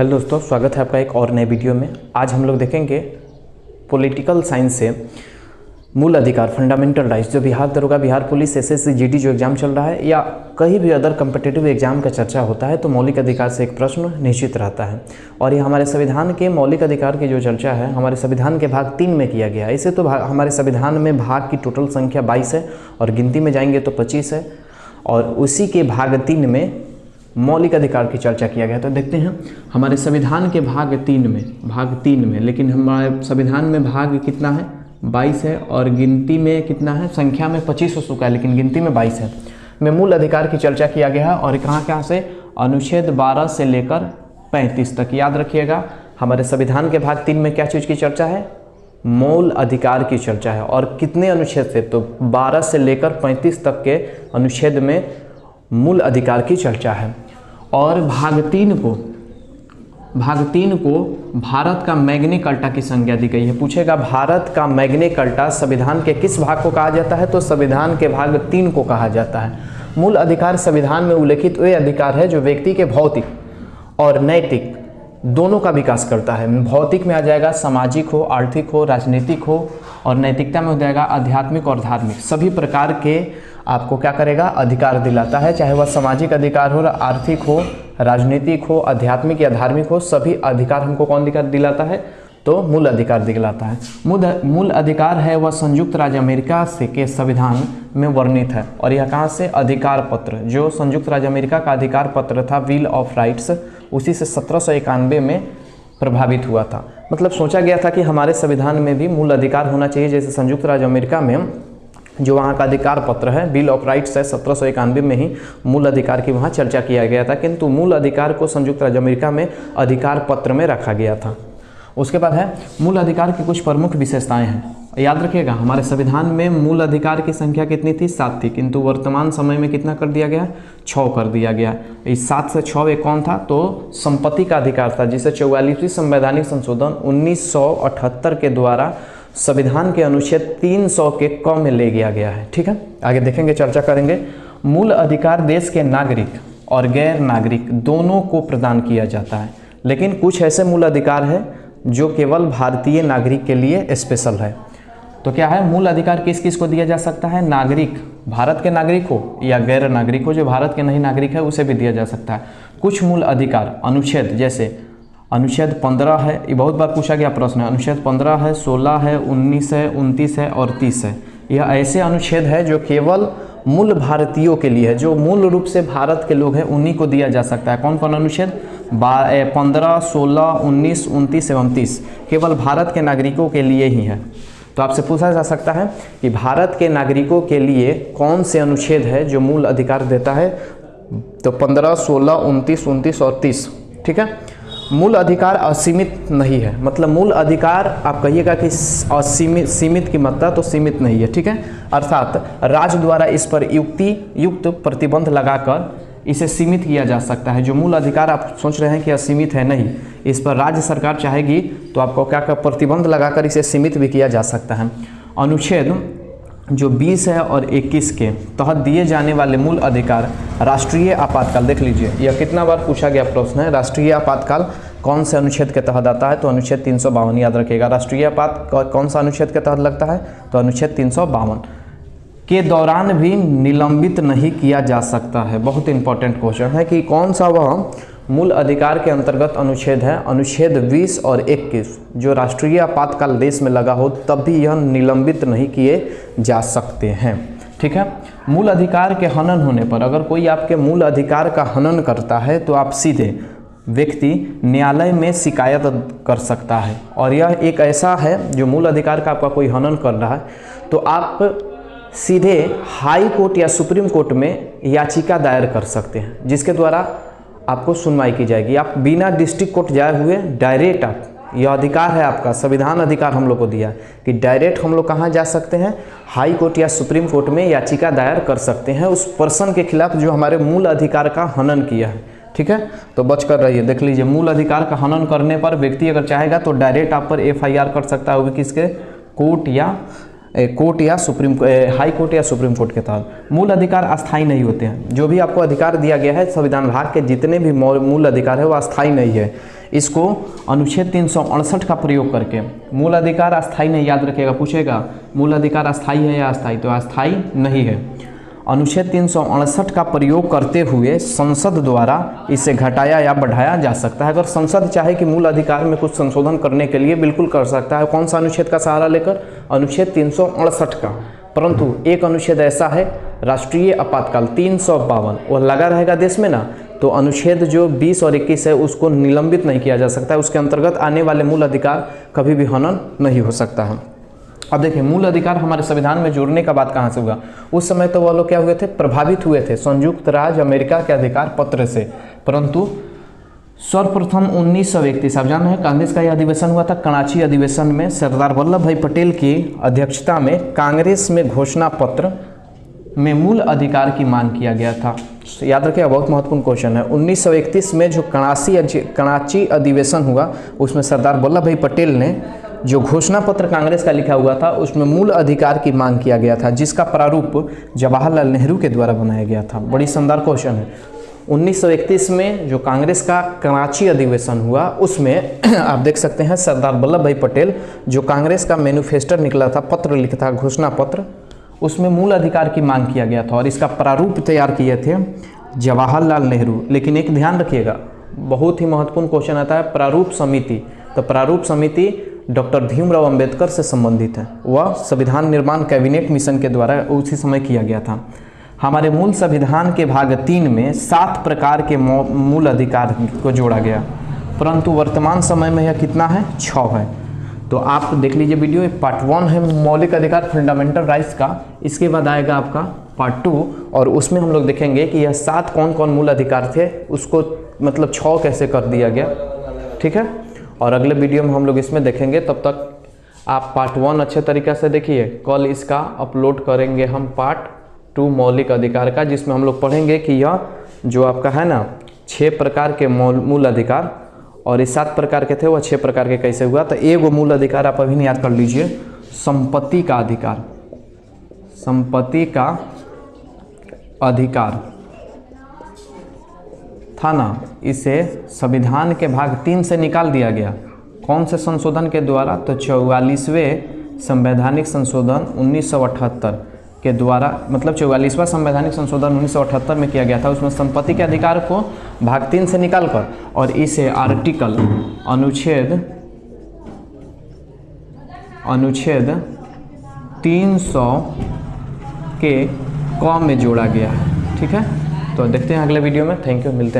Hello दोस्तों, स्वागत है आपका एक और नए वीडियो में। आज हम लोग देखेंगे पॉलिटिकल साइंस से मूल अधिकार, फंडामेंटल राइट्स, जो बिहार दरोगा, बिहार पुलिस, एसएससी, जीडी जो एग्जाम चल रहा है या कहीं भी अदर कम्पिटिटिव एग्जाम का चर्चा होता है तो मौलिक अधिकार से एक प्रश्न निश्चित रहता है। और ये हमारे संविधान के मौलिक अधिकार की जो चर्चा है हमारे संविधान के भाग 3 में किया गया है। इसे तो हमारे संविधान में भाग की टोटल संख्या 22 है और गिनती में जाएंगे तो 25 है, और उसी के भाग 3 में मौलिक अधिकार की चर्चा किया गया। तो देखते हैं हमारे संविधान के भाग 3 में, लेकिन हमारे संविधान में भाग कितना है, 22 है, और गिनती में कितना है, संख्या में 25 हो चुका है लेकिन गिनती में 22 है। में मूल अधिकार की चर्चा किया गया है और कहाँ से, अनुच्छेद 12 से लेकर 35 तक। याद रखिएगा हमारे संविधान के भाग 3 में क्या चीज़ की चर्चा है, मूल अधिकार की चर्चा है। और कितने अनुच्छेद से, तो 12 से लेकर 35 तक के अनुच्छेद में मूल अधिकार की चर्चा है। और भाग 3 को भारत का मैग्ना कार्टा की संज्ञा दी गई है। पूछेगा भारत का मैग्ना कार्टा संविधान के किस भाग को कहा जाता है, तो संविधान के भाग 3 को कहा जाता है। मूल अधिकार संविधान में उल्लेखित वे अधिकार है जो व्यक्ति के भौतिक और नैतिक दोनों का विकास करता है। भौतिक में आ जाएगा सामाजिक हो, आर्थिक हो, राजनीतिक हो, और नैतिकता में हो जाएगा आध्यात्मिक और धार्मिक। सभी प्रकार के आपको क्या करेगा, अधिकार दिलाता है, चाहे वह सामाजिक अधिकार हो, आर्थिक हो, राजनीतिक हो, आध्यात्मिक या धार्मिक हो। सभी अधिकार हमको कौन दिलाता है, तो मूल अधिकार दिलाता है। मूल अधिकार है वह संयुक्त राज्य अमेरिका से के संविधान में वर्णित है। और यह कहाँ से, अधिकार पत्र, जो संयुक्त राज्य अमेरिका का अधिकार पत्र था, बिल ऑफ राइट्स, उसी से 1791 में प्रभावित हुआ था। मतलब सोचा गया था कि हमारे संविधान में भी मूल अधिकार होना चाहिए, जैसे संयुक्त राज्य अमेरिका में जो वहाँ का अधिकार पत्र है, बिल ऑफ राइट्स है, 1791 में ही मूल अधिकार की वहाँ चर्चा किया गया था, किंतु मूल अधिकार को संयुक्त राज्य अमेरिका में अधिकार पत्र में रखा गया था। उसके बाद है मूल अधिकार की कुछ प्रमुख विशेषताएं हैं। याद रखिएगा हमारे संविधान में मूल अधिकार की संख्या कितनी थी, 7 थी, किंतु वर्तमान समय में कितना कर दिया गया, 6 कर दिया गया। इस 7 से 6 एक कौन था, तो संपत्ति का अधिकार था, जिसे 44वीं संवैधानिक संशोधन 1978 के द्वारा संविधान के अनुच्छेद 300 के क में ले गया है। ठीक है, आगे देखेंगे, चर्चा करेंगे। मूल अधिकार देश के नागरिक और गैर नागरिक दोनों को प्रदान किया जाता है, लेकिन कुछ ऐसे मूल अधिकार है जो केवल भारतीय नागरिक के लिए स्पेशल है। तो क्या है, मूल अधिकार किस किस को दिया जा सकता है, नागरिक, भारत के नागरिक हो या गैर नागरिक हो, जो भारत के नहीं नागरिक है उसे भी दिया जा सकता है। कुछ मूल अधिकार अनुच्छेद, जैसे अनुच्छेद 15 है, ये बहुत बार पूछा गया प्रश्न है, अनुच्छेद 15 है, 16 है, 19 है, 29 है और 30 है। यह ऐसे अनुच्छेद है जो केवल मूल भारतीयों के लिए है, जो मूल रूप से भारत के लोग हैं उन्हीं को दिया जा सकता है। कौन कौन अनुच्छेद, 15, 16, 19, 29 एवं 30 केवल भारत के नागरिकों के लिए ही है। तो आपसे पूछा जा सकता है कि भारत के नागरिकों के लिए कौन से अनुच्छेद है जो मूल अधिकार देता है, तो 15, 16, 29, 29 और 30। ठीक है, मूल अधिकार असीमित नहीं है, मतलब मूल अधिकार आप कहिएगा कि सीमित की मात्रा, तो सीमित नहीं है। ठीक है, अर्थात राज्य द्वारा इस पर युक्त प्रतिबंध लगाकर इसे सीमित किया जा सकता है। जो मूल अधिकार आप सोच रहे हैं कि असीमित है, नहीं, इस पर राज्य सरकार चाहेगी तो आपको क्या प्रतिबंध लगाकर इसे सीमित भी किया जा सकता है। अनुच्छेद जो 20 है और 21 के तहत दिए जाने वाले मूल अधिकार, राष्ट्रीय आपातकाल, देख लीजिए यह कितना बार पूछा गया प्रश्न है, राष्ट्रीय आपातकाल कौन से अनुच्छेद के तहत आता है, तो अनुच्छेद 352। याद रखिएगा राष्ट्रीय आपात कौन सा अनुच्छेद के तहत लगता है, तो अनुच्छेद 352 के दौरान भी निलंबित नहीं किया जा सकता है। बहुत इंपॉर्टेंट क्वेश्चन है कि कौन सा वह मूल अधिकार के अंतर्गत अनुच्छेद है, अनुच्छेद 20 और 21, जो राष्ट्रीय आपातकाल देश में लगा हो तब भी यह निलंबित नहीं किए जा सकते हैं। ठीक है, मूल अधिकार के हनन होने पर, अगर कोई आपके मूल अधिकार का हनन करता है तो आप सीधे व्यक्ति न्यायालय में शिकायत कर सकता है। और यह एक ऐसा है जो मूल अधिकार का आपका कोई हनन कर रहा है तो आप सीधे हाई कोर्ट या सुप्रीम कोर्ट में याचिका दायर कर सकते हैं, जिसके द्वारा आपको सुनवाई की जाएगी। आप बिना डिस्ट्रिक्ट कोर्ट जाए हुए डायरेक्ट, आप यह अधिकार है आपका, संविधान अधिकार हम लोग को दिया कि डायरेक्ट हम लोग कहाँ जा सकते हैं, हाई कोर्ट या सुप्रीम कोर्ट में याचिका दायर कर सकते हैं उस पर्सन के खिलाफ जो हमारे मूल अधिकार का हनन किया है। ठीक है, तो बच कर रहिए। देख लीजिए, मूल अधिकार का हनन करने पर व्यक्ति अगर चाहेगा तो डायरेक्ट आप पर FIR कर सकता है, वो भी किसके, कोर्ट या सुप्रीम हाई कोर्ट या सुप्रीम कोर्ट के तहत। मूल अधिकार अस्थायी नहीं होते हैं। जो भी आपको अधिकार दिया गया है संविधान भाग के जितने भी मूल अधिकार है वो अस्थायी नहीं है। इसको अनुच्छेद 368 का प्रयोग करके मूल अधिकार अस्थाई नहीं, याद रखिएगा, पूछेगा मूल अधिकार अस्थाई है या अस्थाई, तो अस्थाई नहीं है। अनुच्छेद 368 का प्रयोग करते हुए संसद द्वारा इसे घटाया या बढ़ाया जा सकता है। अगर संसद चाहे कि मूल अधिकार में कुछ संशोधन करने के लिए बिल्कुल कर सकता है। कौन सा अनुच्छेद का सहारा लेकर? अनुच्छेद 368 का। परंतु एक अनुच्छेद ऐसा है, राष्ट्रीय आपातकाल 352, वो लगा रहेगा देश में ना, तो अनुच्छेद जो 20 और 21 है उसको निलंबित नहीं किया जा सकता है। उसके अंतर्गत आने वाले मूल अधिकार कभी भी हनन नहीं हो सकता है। अब देखिए, मूल अधिकार हमारे संविधान में जोड़ने का बात कहाँ से हुआ? उस समय तो वह लोग क्या हुए थे? प्रभावित हुए थे संयुक्त राज्य अमेरिका के अधिकार पत्र से। परंतु सर्वप्रथम 1931, आप जान रहे हैं कांग्रेस का यह अधिवेशन हुआ था, कराची अधिवेशन में सरदार वल्लभ भाई पटेल की अध्यक्षता में कांग्रेस में घोषणा पत्र में मूल अधिकार की मांग किया गया था। याद रखिएगा, बहुत महत्वपूर्ण क्वेश्चन है। 1931 में जो कराची अधिवेशन हुआ उसमें सरदार वल्लभ भाई पटेल ने जो घोषणा पत्र कांग्रेस का लिखा हुआ था उसमें मूल अधिकार की मांग किया गया था, जिसका प्रारूप जवाहरलाल नेहरू के द्वारा बनाया गया था। बड़ी शानदार क्वेश्चन है। 1931 में जो कांग्रेस का कराची अधिवेशन हुआ उसमें आप देख सकते हैं सरदार वल्लभ भाई पटेल जो कांग्रेस का मैनिफेस्टो निकला था, पत्र लिखा था, घोषणा पत्र, उसमें मूल अधिकार की मांग किया गया था और इसका प्रारूप तैयार किए थे जवाहरलाल नेहरू। लेकिन एक ध्यान रखिएगा, बहुत ही महत्वपूर्ण क्वेश्चन आता है, प्रारूप समिति। तो प्रारूप समिति डॉक्टर भीमराव अंबेडकर से संबंधित है। वह संविधान निर्माण कैबिनेट मिशन के द्वारा उसी समय किया गया था। हमारे मूल संविधान के भाग 3 में 7 प्रकार के मूल अधिकार को जोड़ा गया, परंतु वर्तमान समय में यह कितना है? 6 है। तो आप देख लीजिए वीडियो, पार्ट 1 है मौलिक अधिकार फंडामेंटल राइट्स का, इसके बाद आएगा आपका पार्ट 2 और उसमें हम लोग देखेंगे कि यह 7 कौन कौन मूल अधिकार थे, उसको मतलब 6 कैसे कर दिया गया। ठीक है, और अगले वीडियो में हम लोग इसमें देखेंगे। तब तक आप पार्ट 1 अच्छे तरीके से देखिए। कल इसका अपलोड करेंगे हम पार्ट 2 मौलिक अधिकार का, जिसमें हम लोग पढ़ेंगे कि यह जो आपका है ना 6 प्रकार के मूल अधिकार और इस 7 प्रकार के थे वह 6 प्रकार के कैसे हुआ। तो एक वो मूल अधिकार आप अभी नहीं याद कर लीजिए, संपत्ति का अधिकार। संपत्ति का अधिकार था ना, इसे संविधान के भाग 3 से निकाल दिया गया। कौन से संशोधन के द्वारा? तो 44वें संवैधानिक संशोधन 1978 के द्वारा, मतलब 44वां संवैधानिक संशोधन 1978 में किया गया था। उसमें संपत्ति के अधिकार को भाग 3 से निकालकर और इसे आर्टिकल अनुच्छेद 300 के क में जोड़ा गया है। ठीक है, तो देखते हैं अगले वीडियो में। थैंक यू, मिलते हैं।